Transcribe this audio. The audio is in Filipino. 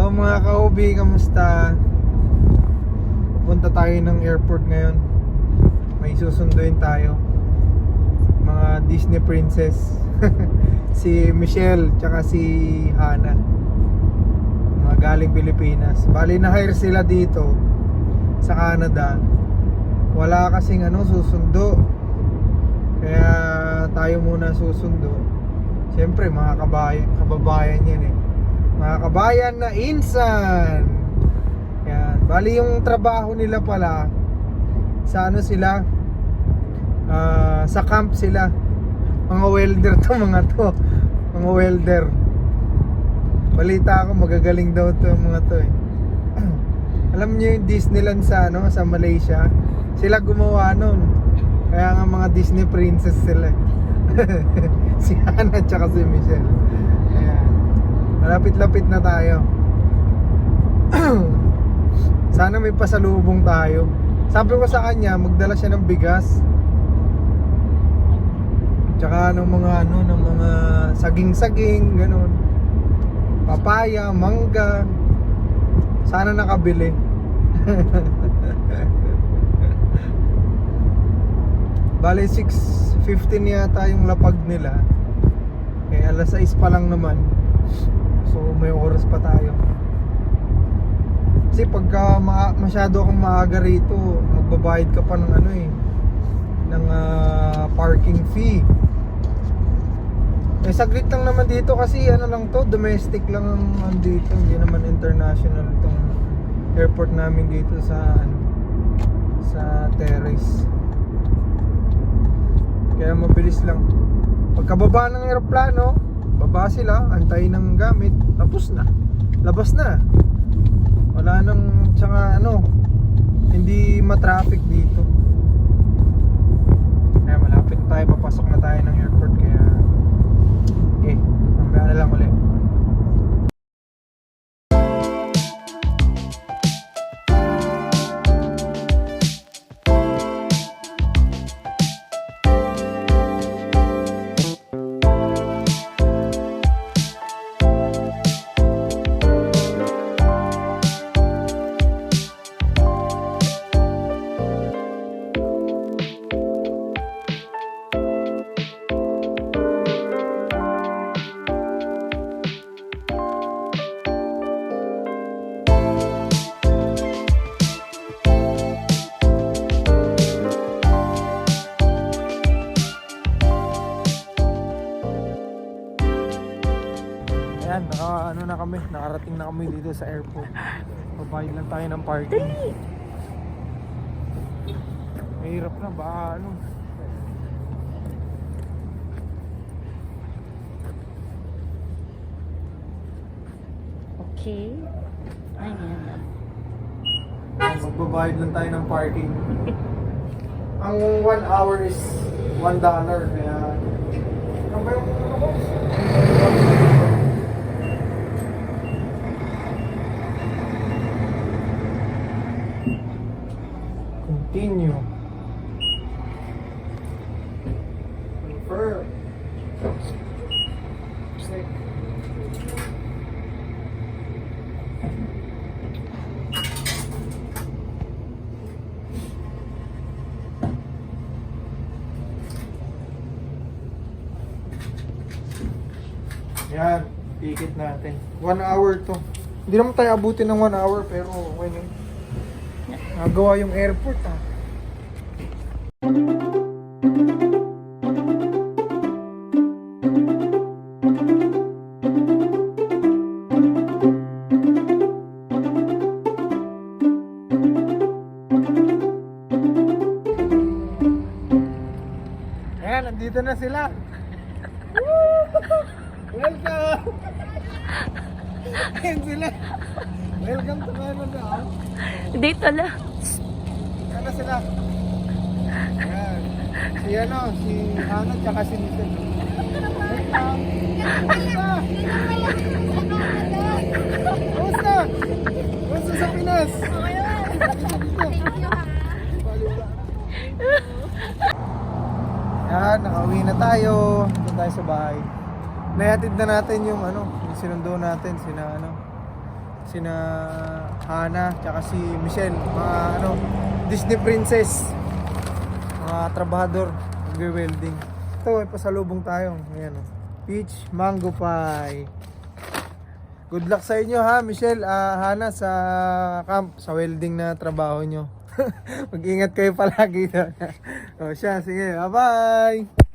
Hello mga ka-OB, kamusta? Punta tayo ng airport ngayon. May susunduin tayo. Mga Disney princess. Si Michelle tsaka si Hana. Mga galing Pilipinas. Bali na-hire sila dito sa Canada. Wala kasing susundo. Kaya tayo muna susundo. Siyempre mga kababayan yan eh. Mga kabayan na insan. Yan. Bali yung trabaho nila pala sa sila sa camp sila. Mga welder to mga to. Mga welder. Balita ako magagaling daw to mga to eh. Alam niyo yung Disneyland sa sa Malaysia, sila gumawa nun. Kaya nga mga Disney princess sila. Si Hana tsaka si Michelle. Ayan. Malapit-lapit na tayo. Sana may pasalubong tayo. Sabi ko sa kanya, magdala siya ng bigas. Tsaka ng mga ng mga saging-saging, ganun. Papaya, mangga. Sana nakabili. Bale 6:15 yata yung lapag nila. Eh alas 6 pa lang naman. So may oras pa tayo. Kasi pagka masyado kang maaga rito, magbabayad ka pa ng ng parking fee. Eh saglit lang naman dito kasi lang to, domestic lang ang dito, hindi naman international itong airport namin dito sa sa Terrace. Kaya mabilis lang. Pagkababa ng eroplano, baba sila, antay ng gamit, tapos na. Labas na. Wala nang tsaka hindi ma-traffic dito. Kaya malapit tayo, papasok na tayo ng airport kaya mamaya na lang ulit. Ayan, nakarating na kami dito sa airport. Babayad lang tayo ng parking. Mahirap na, baka Okay. Ayan. Magbabayad lang tayo ng parking. Ang 1 hour is $1. Kaya ano ba yung continue. Confirm. Yan, ticket natin. 1 hour to. Hindi naman tayo abutin ng 1 hour pero okay na. Nagawa yung airport Ayan, nandito na sila. Welcome! Ayan sila. Welcome to Canada. Dito lang. Ano sila? Ayan. Si Hana tsaka si Michelle. Welcome! Kumusta? Kumusta sa Pinas? Yan, nakauwi na tayo. Doon tayo sa bahay. Naihatid na natin yung sinundo natin sina Hana, tsaka si Michelle, mga ano, Disney princess, mga trabahador, nagwe-welding. Ito, may pasalubong tayo. Ayan, oh. Peach mango pie. Good luck sa inyo ha, Michelle, Hana, sa camp, sa welding na trabaho nyo. Mag-ingat kayo palagi doon. O siya, sige, bye-bye!